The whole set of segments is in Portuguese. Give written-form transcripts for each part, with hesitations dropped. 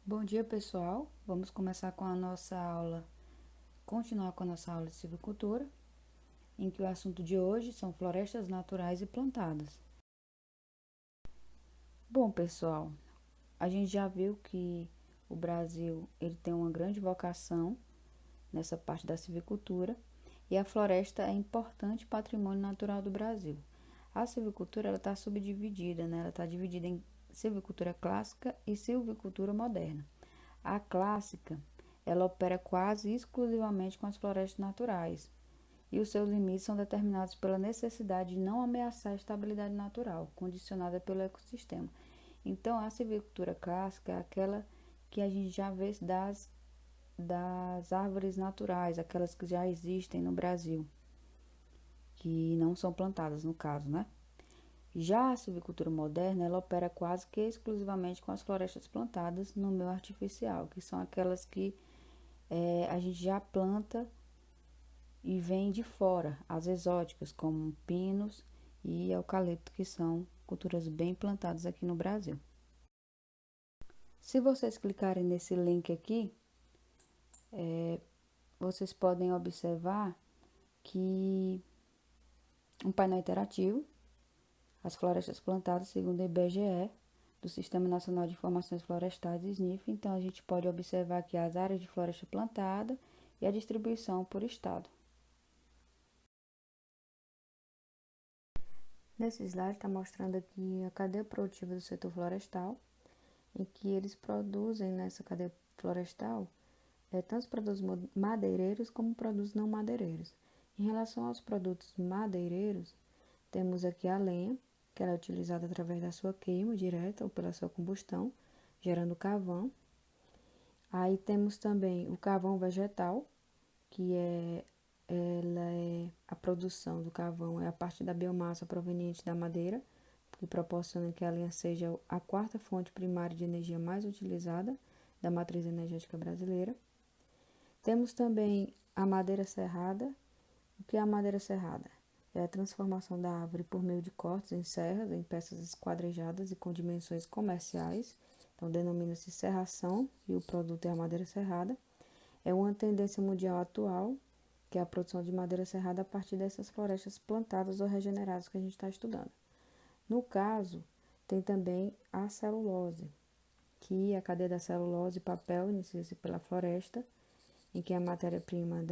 Bom dia, pessoal. Vamos começar com a nossa aula, continuar com a nossa aula de silvicultura, em que o assunto de hoje são florestas naturais e plantadas. Bom, pessoal, a gente já viu que o Brasil ele tem uma grande vocação nessa parte da silvicultura e a floresta é importante patrimônio natural do Brasil. A silvicultura ela está subdividida, né? Ela está dividida em silvicultura clássica e silvicultura moderna. A clássica, ela opera quase exclusivamente com as florestas naturais, e os seus limites são determinados pela necessidade de não ameaçar a estabilidade natural, condicionada pelo ecossistema. Então, a silvicultura clássica é aquela que a gente já vê das árvores naturais, aquelas que já existem no Brasil, que não são plantadas, no caso, né? Já a silvicultura moderna, ela opera quase que exclusivamente com as florestas plantadas no meio artificial, que são aquelas que a gente já planta e vem de fora, as exóticas, como pinos e eucalipto, que são culturas bem plantadas aqui no Brasil. Se vocês clicarem nesse link aqui, vocês podem observar que um painel interativo, as florestas plantadas segundo o IBGE, do Sistema Nacional de Informações Florestais, SNIF. Então, a gente pode observar aqui as áreas de floresta plantada e a distribuição por estado. Nesse slide está mostrando aqui a cadeia produtiva do setor florestal, em que eles produzem nessa cadeia florestal tanto produtos madeireiros como produtos não madeireiros. Em relação aos produtos madeireiros, temos aqui a lenha, que ela é utilizada através da sua queima direta ou pela sua combustão, gerando carvão. Aí temos também o carvão vegetal, que ela é a produção do carvão, é a parte da biomassa proveniente da madeira, que proporciona que a lenha seja a quarta fonte primária de energia mais utilizada da matriz energética brasileira. Temos também a madeira serrada. O que é a madeira serrada? É a transformação da árvore por meio de cortes em serras, em peças esquadrejadas e com dimensões comerciais. Então, denomina-se serração e o produto é a madeira serrada. É uma tendência mundial atual, que é a produção de madeira serrada a partir dessas florestas plantadas ou regeneradas que a gente está estudando. No caso, tem também a celulose, que a cadeia da celulose e papel inicia-se pela floresta, em que a matéria-prima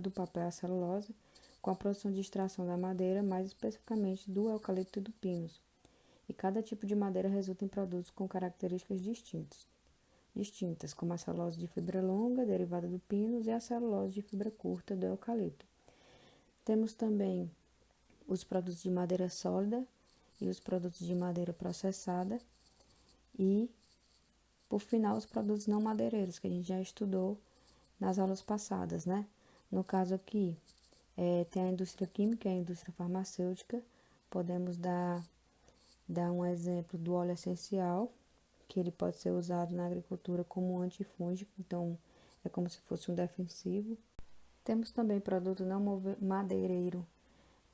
do papel é a celulose, com a produção de extração da madeira, mais especificamente do eucalipto e do pinus. E cada tipo de madeira resulta em produtos com características distintas, como a celulose de fibra longa, derivada do pinus, e a celulose de fibra curta, do eucalipto. Temos também os produtos de madeira sólida e os produtos de madeira processada e, por final, os produtos não madeireiros, que a gente já estudou nas aulas passadas, né? No caso aqui, tem a indústria química e a indústria farmacêutica. Podemos dar um exemplo do óleo essencial, que ele pode ser usado na agricultura como antifúngico, então é como se fosse um defensivo. Temos também produto não madeireiro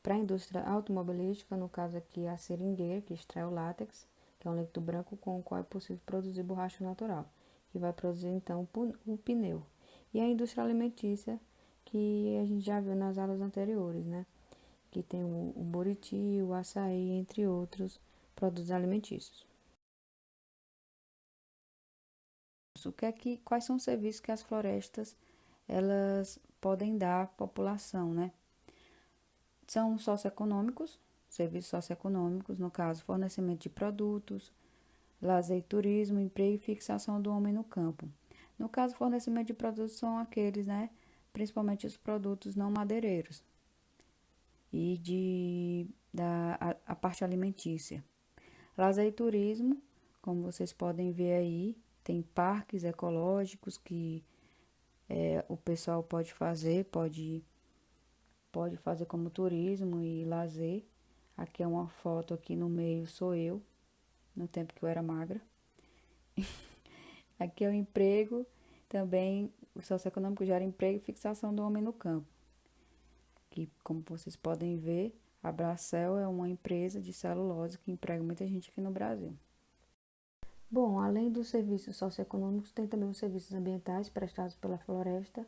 para a indústria automobilística, no caso aqui a seringueira, que extrai o látex, que é um líquido branco com o qual é possível produzir borracha natural, que vai produzir então o pneu. E a indústria alimentícia, que a gente já viu nas aulas anteriores, né? Que tem o buriti, o açaí, entre outros produtos alimentícios. Quais são os serviços que as florestas elas podem dar à população, né? São socioeconômicos, serviços socioeconômicos, no caso, fornecimento de produtos, lazer e turismo, emprego e fixação do homem no campo. No caso, fornecimento de produtos são aqueles, né? Principalmente os produtos não madeireiros e a parte alimentícia. Lazer e turismo, como vocês podem ver aí, tem parques ecológicos que o pessoal pode fazer como turismo e lazer. Aqui é uma foto, aqui no meio sou eu, no tempo que eu era magra. Aqui é o emprego, também o socioeconômico gera emprego e fixação do homem no campo. Que, como vocês podem ver, a Bracel é uma empresa de celulose que emprega muita gente aqui no Brasil. Bom, além dos serviços socioeconômicos, tem também os serviços ambientais prestados pela floresta.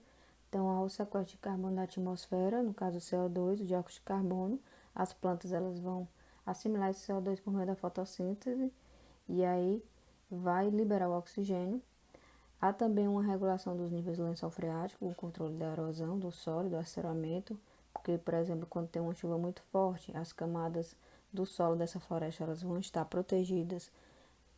Então, há o sequestro de carbono da atmosfera, no caso o CO2, o dióxido de carbono. As plantas elas vão assimilar esse CO2 por meio da fotossíntese e aí vai liberar o oxigênio. Há também uma regulação dos níveis do lençol freático, o controle da erosão do solo, do assoreamento, porque, por exemplo, quando tem uma chuva muito forte, as camadas do solo dessa floresta elas vão estar protegidas,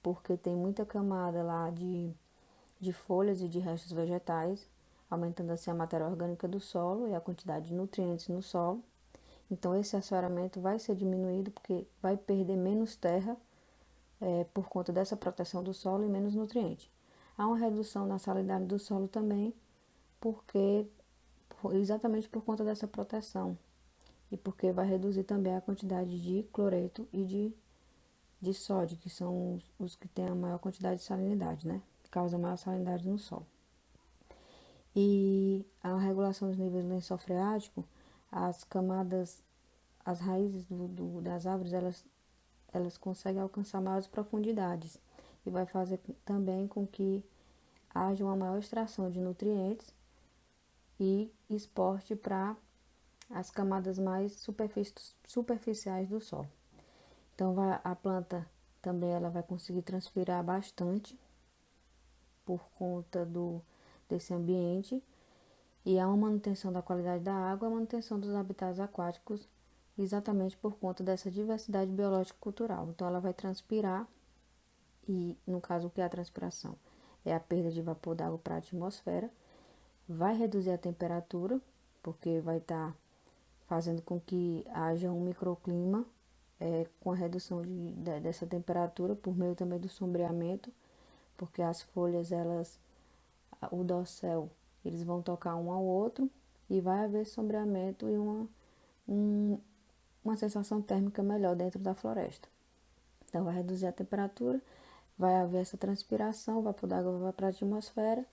porque tem muita camada lá de folhas e de restos vegetais, aumentando assim a matéria orgânica do solo e a quantidade de nutrientes no solo. Então, esse assoreamento vai ser diminuído porque vai perder menos terra por conta dessa proteção do solo e menos nutriente. Há uma redução na salinidade do solo também, porque exatamente por conta dessa proteção e porque vai reduzir também a quantidade de cloreto e de sódio, que são os que têm a maior quantidade de salinidade, né? Que causa maior salinidade no solo. E a regulação dos níveis do lençol freático, as camadas, as raízes das árvores, elas conseguem alcançar maiores profundidades e vai fazer também com que haja uma maior extração de nutrientes e exporte para as camadas mais superficiais do solo. Então a planta também ela vai conseguir transpirar bastante por conta desse ambiente e há uma manutenção da qualidade da água, a manutenção dos habitats aquáticos, exatamente por conta dessa diversidade biológica cultural. Então ela vai transpirar e, no caso, o que é a transpiração? É a perda de vapor d'água para a atmosfera, vai reduzir a temperatura, porque vai estar fazendo com que haja um microclima com a redução dessa temperatura por meio também do sombreamento, porque as folhas, o dossel, eles vão tocar um ao outro e vai haver sombreamento e uma sensação térmica melhor dentro da floresta. Então, vai reduzir a temperatura, vai haver essa transpiração, o vapor d'água vai para a atmosfera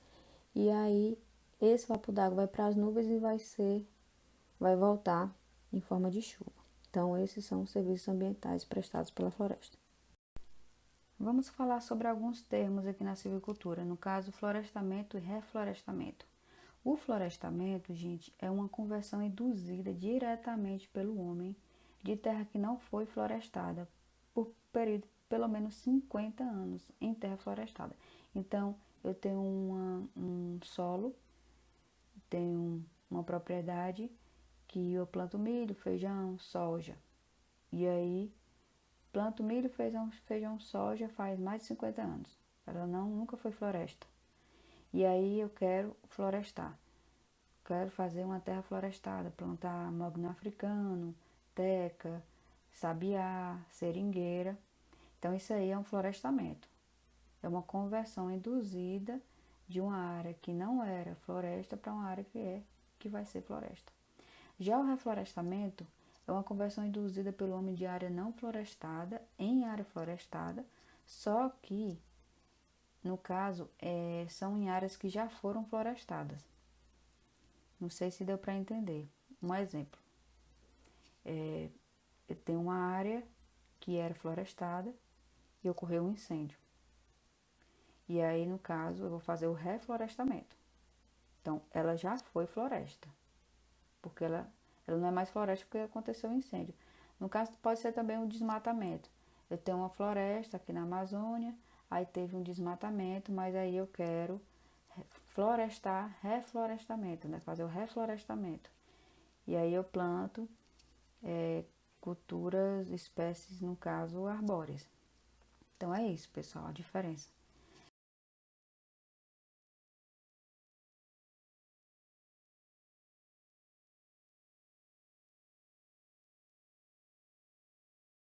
e aí esse vapor d'água vai para as nuvens e vai voltar em forma de chuva. Então, esses são os serviços ambientais prestados pela floresta. Vamos falar sobre alguns termos aqui na silvicultura, no caso, florestamento e reflorestamento. O florestamento, gente, é uma conversão induzida diretamente pelo homem de terra que não foi florestada por período de pelo menos 50 anos em terra florestada. Então, eu tenho um solo, tenho uma propriedade que eu planto milho, feijão, soja. E aí, planto milho, feijão, soja faz mais de 50 anos. Ela nunca foi floresta. E aí eu quero florestar. Quero fazer uma terra florestada, plantar mogno africano, teca, sabiá, seringueira. Então isso aí é um florestamento. É uma conversão induzida de uma área que não era floresta para uma área que vai ser floresta. Já o reflorestamento é uma conversão induzida pelo homem de área não florestada em área florestada, só que, no caso, são em áreas que já foram florestadas. Não sei se deu para entender. Um exemplo. Eu tenho uma área que era florestada e ocorreu um incêndio. E aí, no caso, eu vou fazer o reflorestamento. Então, ela já foi floresta, porque ela não é mais floresta porque aconteceu um incêndio. No caso, pode ser também um desmatamento. Eu tenho uma floresta aqui na Amazônia, aí teve um desmatamento, mas aí eu quero florestar, reflorestamento, né? Fazer o reflorestamento. E aí eu planto culturas, espécies, no caso, arbóreas. Então é isso, pessoal, a diferença.